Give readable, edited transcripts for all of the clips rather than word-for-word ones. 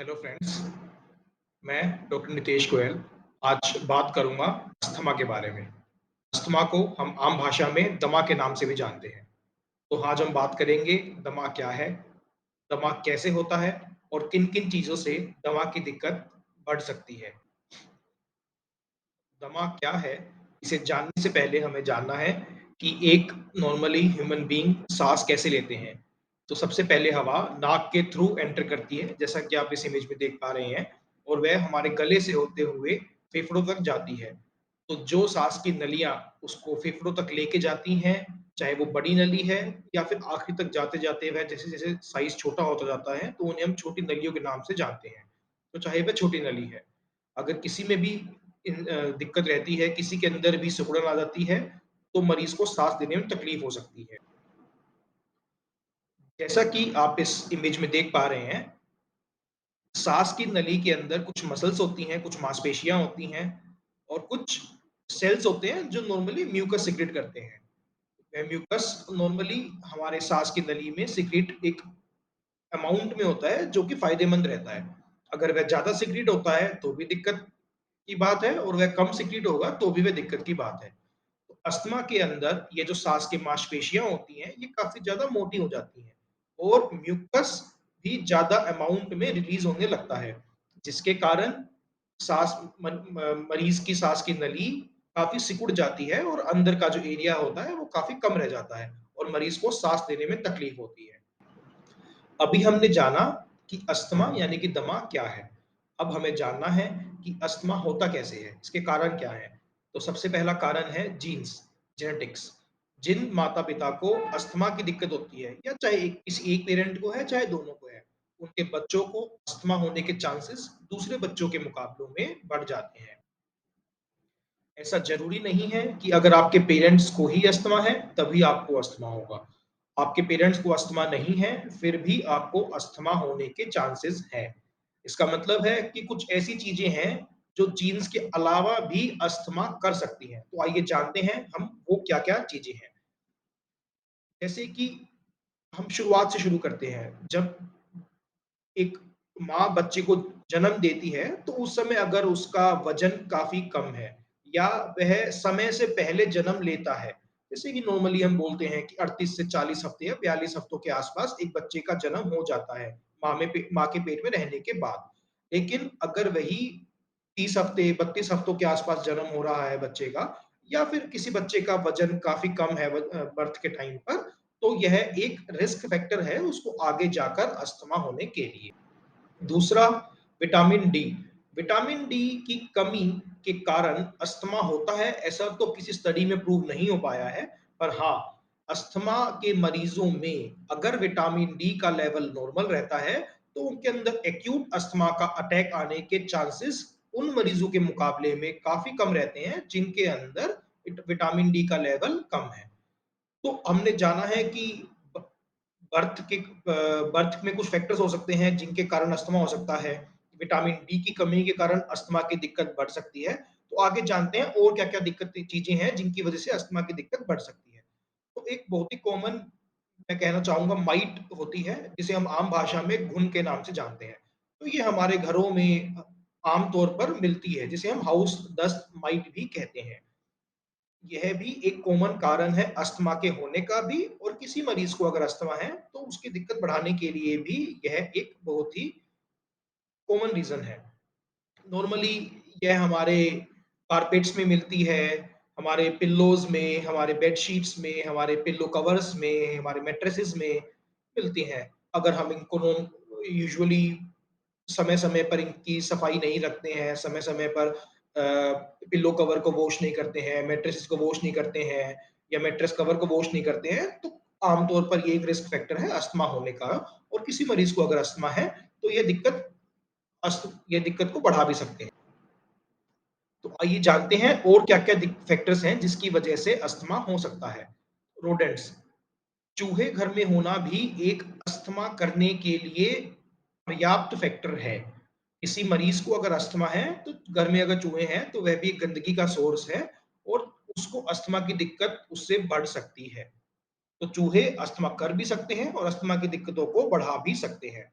Hello friends, मैं doctor Nitesh Goyal आज बात करूंगा अस्थमा के बारे में। अस्थमा को हम आम भाषा में दमा के नाम से भी जानते हैं। तो आज हम बात करेंगे दमा क्या है, दमा कैसे होता है और किन-किन चीज़ों से दमा की दिक्कत बढ़ सकती है। दमा क्या है, इसे जानने से पहले हमें जानना है कि एक नॉर्मली ह्यूमन बीइंग साँस कैसे लेते हैं। तो सबसे पहले हवा नाक के थ्रू एंटर करती है, जैसा कि आप इस इमेज में देख पा रहे हैं और वह हमारे गले से होते हुए फेफड़ों तक जाती है। तो जो साँस की नलियाँ उसको फेफड़ों तक लेके जाती हैं, चाहे वो बड़ी नली है या फिर आखिरी तक जाते-जाते वह जैसे-जैसे साइज़ छोटा होता जाता है, तो उन्हें हम छोटी नलियों के नाम से जानते हैं। तो चाहे वह छोटी नली है। अगर किसी में भी दिक्कत रहती है, किसी के अंदर भी सिकुड़न आ जाती है, तो मरीज़ को साँस लेने में तकलीफ़ हो सकती है। जैसा कि आप इस इमेज में देख पा रहे हैं, साँस की नली के अंदर कुछ मसल्स होती हैं, कुछ मांसपेशियाँ होती हैं और कुछ सेल्स होते हैं जो नॉर्मली म्यूकस सीक्रेट करते हैं। वह म्यूकस नॉर्मली हमारे साँस की नली में सीक्रेट एक अमाउंट में होता है जो कि फ़ायदेमंद रहता है। अगर वह ज़्यादा सीक्रेट होता है तो भी दिक्कत की बात है और वह कम सीक्रेट होगा तो भी वह दिक्कत की बात है। तो अस्थमा के अंदर ये जो सांस की मांसपेशियां होती हैं ये काफी ज्यादा मोटी हो जाती हैं और म्यूकस भी ज्यादा अमाउंट में रिलीज होने लगता है, जिसके कारण सांस मरीज की सांस की नली काफी सिकुड़ जाती है और अंदर का जो एरिया होता है वो काफी कम रह जाता है और मरीज को सांस लेने में तकलीफ होती है। अभी हमने जाना कि अस्थमा यानी कि दमा क्या है। अब हमें जानना है कि अस्थमा होता कैसे है, इसके कारण क्या है। तो सबसे पहला कारण है जीन्स, जेनेटिक्स। जिन माता-पिता को अस्थमा की दिक्कत होती है या चाहे किसी एक पेरेंट को है, चाहे दोनों को है, उनके बच्चों को अस्थमा होने के चांसेस दूसरे बच्चों के मुकाबलों में बढ़ जाते हैं। ऐसा ज़रूरी नहीं है कि अगर आपके पेरेंट्स को ही अस्थमा है, तभी आपको अस्थमा होगा। आपके पेरेंट्स को अस्थमा नहीं है, फिर भी आपको अस्थमा होने के चांसेस हैं। इसका मतलब है कि कुछ ऐसी चीज़ें हैं, जो जीन्स के अलावा भी अस्थमा कर सकती हैं। तो आइए जानते हैं हम वो क्या-क्या चीज़ें हैं। जैसे कि हम शुरुआत से शुरू करते हैं। जब एक माँ बच्चे को जन्म देती है, तो उस समय अगर उसका वज़न काफ़ी कम है या वह समय से पहले जन्म लेता है, जैसे कि नॉर्मली हम बोलते हैं कि 38 से 40 हफ़्ते या 42 हफ़्तों के आस-पास एक बच्चे का जन्म हो जाता है, माँ के पेट में रहने के बाद। लेकिन अगर वही 30 हफ़्ते, 32 हफ़्तों के आस-पास जन्म हो रहा है बच्चे का या फिर किसी बच्चे का वज़न काफ़ी कम है बर्थ के टाइम पर, तो यह एक रिस्क फैक्टर है उसको आगे जाकर अस्थमा होने के लिए। दूसरा, विटामिन डी। विटामिन डी की कमी के कारण अस्थमा होता है, ऐसा तो किसी स्टडी में प्रूव नहीं हो पाया है, पर हाँ, अस्थमा के मरीजों में अगर विटामिन डी का लेवल नॉर्मल रहता है, तो उनके अंदर एक्यूट अस्थमा का अटैक आने के चांसेस उन मरीजों के मुकाबले में काफ़ी कम रहते हैं, जिनके अंदर विटामिन डी का लेवल कम है। तो हमने जाना है कि ब बर्थ में कुछ फैक्टर्स हो सकते हैं जिनके कारण अस्थमा हो सकता है। विटामिन डी की कमी के कारण अस्थमा की दिक्कत बढ़ सकती है। तो आगे जानते हैं और क्या-क्या दिक्कत चीज़ें हैं जिनकी वज़ह से अस्थमा की दिक्कत बढ़ सकती है। तो एक बहुत ही कॉमन मैं कहना चाहूँगा माइट होती है, जिसे हम आम भाषा में घुन के नाम से जानते हैं। तो ये हमारे घरों में आम तौर पर मिलती है, जिसे हम हाउस डस्ट माइट भी कहते हैं। यह भी एक कॉमन कारण है अस्थमा के होने का भी और किसी मरीज को अगर अस्थमा है तो उसकी दिक्कत बढ़ाने के लिए भी यह एक बहुत ही कॉमन रीजन है। नॉर्मली यह हमारे कारपेट्स में मिलती है, हमारे पिल्लोज में, हमारे बेडशीट्स में, हमारे पिल्लो कवर्स में, हमारे मैट्रेसेस में मिलती हैं। अगर हम इनको यूजुअली समय-समय पर इनकी सफाई नहीं रखते हैं, समय-समय पर पिलो कवर को वॉश नहीं करते हैं, मैट्रेसेस को वॉश नहीं करते हैं या मैट्रेस कवर को वॉश नहीं करते हैं, तो आमतौर पर ये एक रिस्क फैक्टर है अस्थमा होने का और किसी मरीज को अगर अस्थमा है, तो ये दिक्कत को बढ़ा भी सकते हैं। तो आइए जानते हैं और क्या-क्या फैक्टर्स हैं जिसकी वजह से अस्थमा हो सकता है। रोडेंट्स, चूहे घर में होना भी एक अस्थमा करने के लिए पर्याप्त फैक्टर है। किसी मरीज को अगर अस्थमा है, तो घर में अगर चूहे हैं, तो वह भी एक गंदगी का सोर्स है और उसको अस्थमा की दिक्कत उससे बढ़ सकती है। तो चूहे अस्थमा कर भी सकते हैं और अस्थमा की दिक्कतों को बढ़ा भी सकते हैं।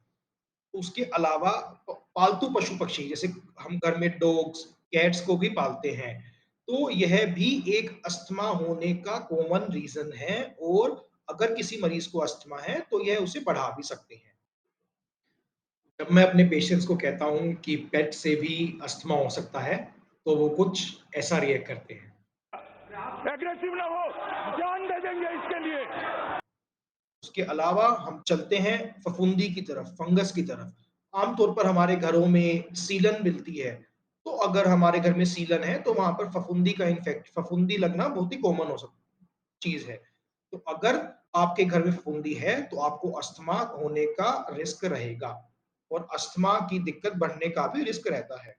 उसके अलावा पालतू पशु-पक्षी जैसे हम घर में डॉग्स, कैट्स को भी पालते हैं, तो यह भी एक अस्थमा होने का कॉमन रीज़न है और अगर किसी मरीज़ को अस्थमा है, तो यह उसे बढ़ा भी सकते हैं। जब मैं अपने पेशेंट्स को कहता हूँ कि पेट से भी अस्थमा हो सकता है, तो वो कुछ ऐसा रिएक्ट करते हैं। एग्रेसिव ना हो, जान दे देंगे इसके लिए। उसके अलावा हम चलते हैं फफूंदी की तरफ, फंगस की तरफ। आमतौर पर हमारे घरों में सीलन मिलती है, तो अगर हमारे घर में सीलन है, तो वहाँ पर फफूंदी लगना बहुत ही कॉमन हो सक चीज़ है। तो अगर आपके घर में फफूंदी है, तो आपको अस्थमा होने का रिस्क रहेगा और अस्थमा की दिक्कत बढ़ने का भी रिस्क रहता है।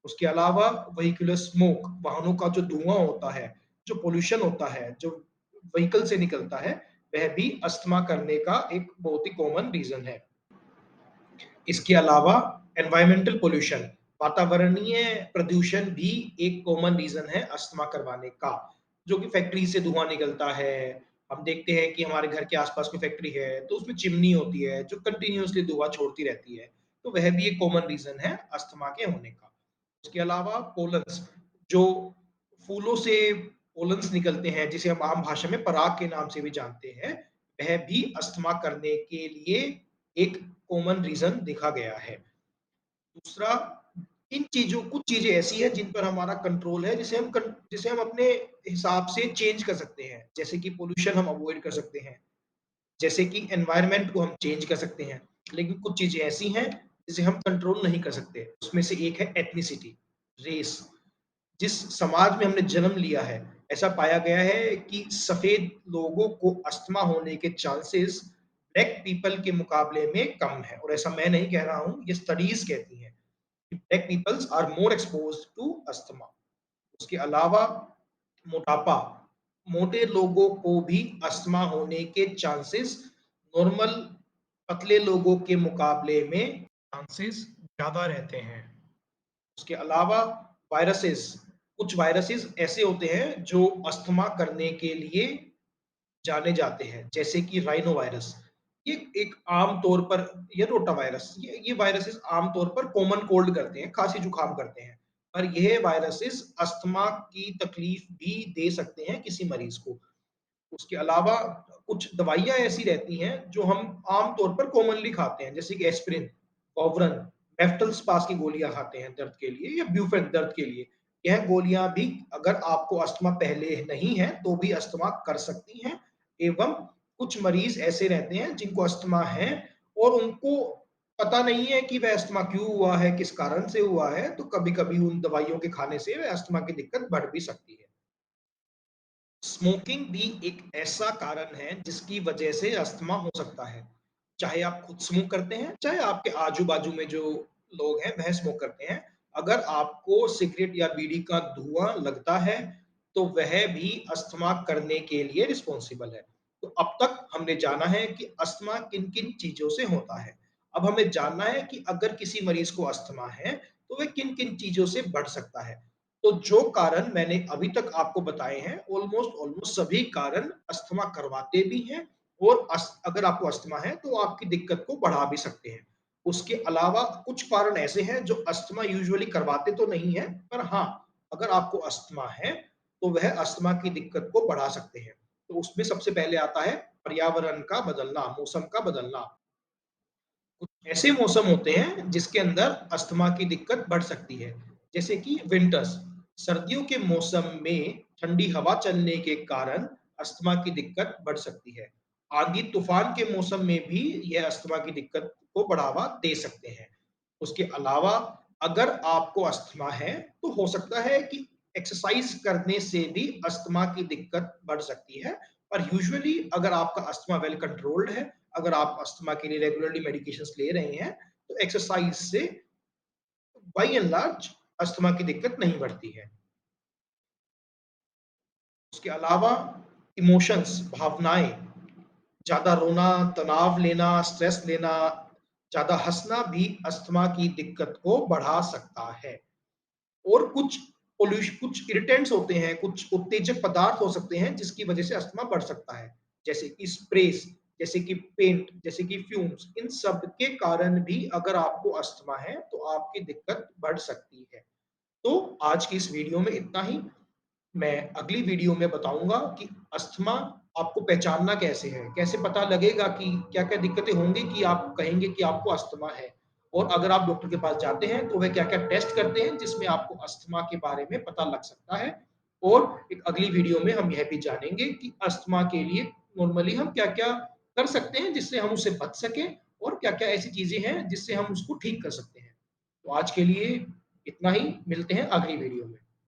उसके अलावा व्हीकुलर स्मोक, वाहनों का जो धुआँ होता है, जो पॉल्यूशन होता है, जो व्हीकल से निकलता है, वह भी अस्थमा करने का एक बहुत ही कॉमन रीज़न है। इसके अलावा एनवायरमेंटल पॉल्यूशन, वातावरणीय प्रदूषण भी एक कॉमन रीज़न है अस्थमा करवाने का, जो कि फैक्ट्री से धुआँ निकलता है। हम देखते हैं कि हमारे घर के आस-पास कोई फैक्ट्री है, तो उसमें चिमनी होती है, जो कंटीन्यूअसली धुआँ छोड़ती रहती है, तो वह भी एक कॉमन रीज़न है अस्थमा के होने का। उसके अलावा पोलन्स, जो फूलों से पोलन्स निकलते हैं, जिसे हम आम भाषा में पराग के नाम से भी जानते हैं, वह भी अस्थमा करने के लिए एक कॉमन रीज़न देखा गया है। दूसरा, इन चीज़ों कुछ चीज़ें ऐसी हैं जिन पर हमारा कंट्रोल है, जिसे हम अपने हिसाब से चेंज कर सकते हैं। जैसे कि पॉल्यूशन हम अवॉइड कर सकते हैं, जैसे कि एनवायरनमेंट को हम चेंज कर सकते हैं। लेकिन कुछ चीज़ें ऐसी हैं, जिसे हम कंट्रोल नहीं कर सकते। उसमें से एक है एथनिसिटी, रेस। जिस समाज में हमने जन्म लिया है, ऐसा पाया गया है कि सफ़ेद लोगों को अस्थमा होने के चांसेस ब्लैक पीपल के मुकाबले में कम है और ऐसा मैं नहीं कह रहा हूँ, ये स्टडीज़ कहती हैं कि black peoples are more exposed to asthma. उसके अलावा मोटापा, मोटे लोगों को भी अस्थमा होने के चांसेस नॉर्मल पतले लोगों के मुकाबले में चांसेस ज़्यादा रहते हैं। उसके अलावा वायरसेस, कुछ वायरसेस ऐसे होते हैं जो अस्थमा करने के लिए जाने जाते हैं, जैसे कि राइनो वायरस। ये एक आम तौर पर ये रोटा वायरस, ये वायरसेस आम तौर पर कॉमन कोल्ड करते हैं, खाँसी-जुकाम करते हैं। पर ये वायरसेस अस्थमा की तकलीफ भी दे सकते हैं किसी मरीज़ को। उसके अलावा कुछ दवाइयाँ ऐसी रहती हैं जो हम आम तौर पर कॉमनली खाते हैं, जैसे कि एस्पिरिन, वोवरन, मेफ्टल्सपास की गोलियाँ खाते हैं दर्द के लिए या ब्यूफेन दर्द के लिए। यह गोलियाँ भी अगर आपको अस्थमा पहले नहीं है, तो भी अस्थमा कर सकती हैं एवं कुछ मरीज़ ऐसे रहते हैं जिनको अस्थमा है और उनको पता नहीं है कि वह अस्थमा क्यों हुआ है, किस कारण से हुआ है, तो कभी-कभी उन दवाइयों के खाने से वह अस्थमा की दिक्कत बढ़ भी सकती है। स्मोकिंग भी एक ऐसा कारण है जिसकी वजह से अस्थमा हो सकता है। चाहे आप खुद स्मोक करते हैं, चाहे आपके आजू-बाजू में जो लोग हैं वह स्मोक करते हैं। अगर आपको सिगरेट या बीड़ी का धुआँ लगता है, तो वह भी अस्थमा करने के लिए रिस्पॉन्सिबल है। तो अब तक हमने जाना है कि अस्थमा किन-किन चीज़ों से होता है। अब हमें जानना है कि अगर किसी मरीज़ को अस्थमा है, तो वह किन-किन चीज़ों से बढ़ सकता है। तो जो कारण मैंने अभी तक आपको बताए हैं, ऑलमोस्ट ऑलमोस्ट सभी कारण अस्थमा करवाते भी हैं और अगर आपको अस्थमा है, तो आपकी दिक्कत को बढ़ा भी सकते हैं। उसके अलावा कुछ कारण ऐसे हैं जो अस्थमा यूजुअली करवाते तो नहीं हैं, पर हाँ, अगर आपको अस्थमा है, तो वह अस्थमा की दिक्कत को बढ़ा सकते हैं। तो उसमें सबसे पहले आता है पर्यावरण का बदलना, मौसम का बदलना। कुछ ऐसे मौसम होते हैं जिसके अंदर अस्थमा की दिक्कत बढ़ सकती है, जैसे कि विंटर्स, सर्दियों के मौसम में ठंडी हवा चलने के कारण अस्थमा की दिक्कत बढ़ सकती है। आंधी तूफान के मौसम में भी यह अस्थमा की दिक्कत को बढ़ावा दे सकते हैं। उसके अलावा अगर आपको अस्थमा है, तो हो सकता है कि एक्सरसाइज करने से भी अस्थमा की दिक्कत बढ़ सकती है, पर यूजुअली अगर आपका अस्थमा वेल कंट्रोल्ड है, अगर आप अस्थमा के लिए रेगुलरली मेडिकेशंस ले रहे हैं, तो एक्सरसाइज से बाय एंड लार्ज अस्थमा की दिक्कत नहीं बढ़ती है। उसके अलावा इमोशंस, भावनाएँ, ज़्यादा रोना, तनाव लेना, स्ट्रेस लेना, ज़्यादा हँसना भी अस्थमा की दिक्कत को बढ़ा सकता है। और कुछ इरिटेंट्स होते हैं, कुछ उत्तेजक पदार्थ हो सकते हैं जिसकी वजह से अस्थमा बढ़ सकता है, जैसे कि स्प्रेस, जैसे कि पेंट, जैसे कि फ्यूम्स, इन सब के कारण भी अगर आपको अस्थमा है, तो आपकी दिक्कत बढ़ सकती है। तो आज की इस वीडियो में इतना ही। मैं अगली वीडियो में बताऊँगा कि अस्थमा आपको पहचानना कैसे है? कैसे पता लगेगा कि क्या-क्या दिक्कतें होंगी कि आप कहेंगे कि आपको अस्थमा है? और अगर आप डॉक्टर के पास जाते हैं, तो वह क्या-क्या टेस्ट करते हैं, जिसमें आपको अस्थमा के बारे में पता लग सकता है। और एक अगली वीडियो में हम यह भी जानेंगे कि अस्थमा के लिए नॉर्मली हम क्या-क्या कर सकते हैं, जिससे हम उससे बच सकें और क्या-क्या ऐसी चीज़ें हैं, जिससे हम उसको ठीक कर सकते हैं। तो आज के लिए इतना ही, मिलते हैं अगली वीडियो में।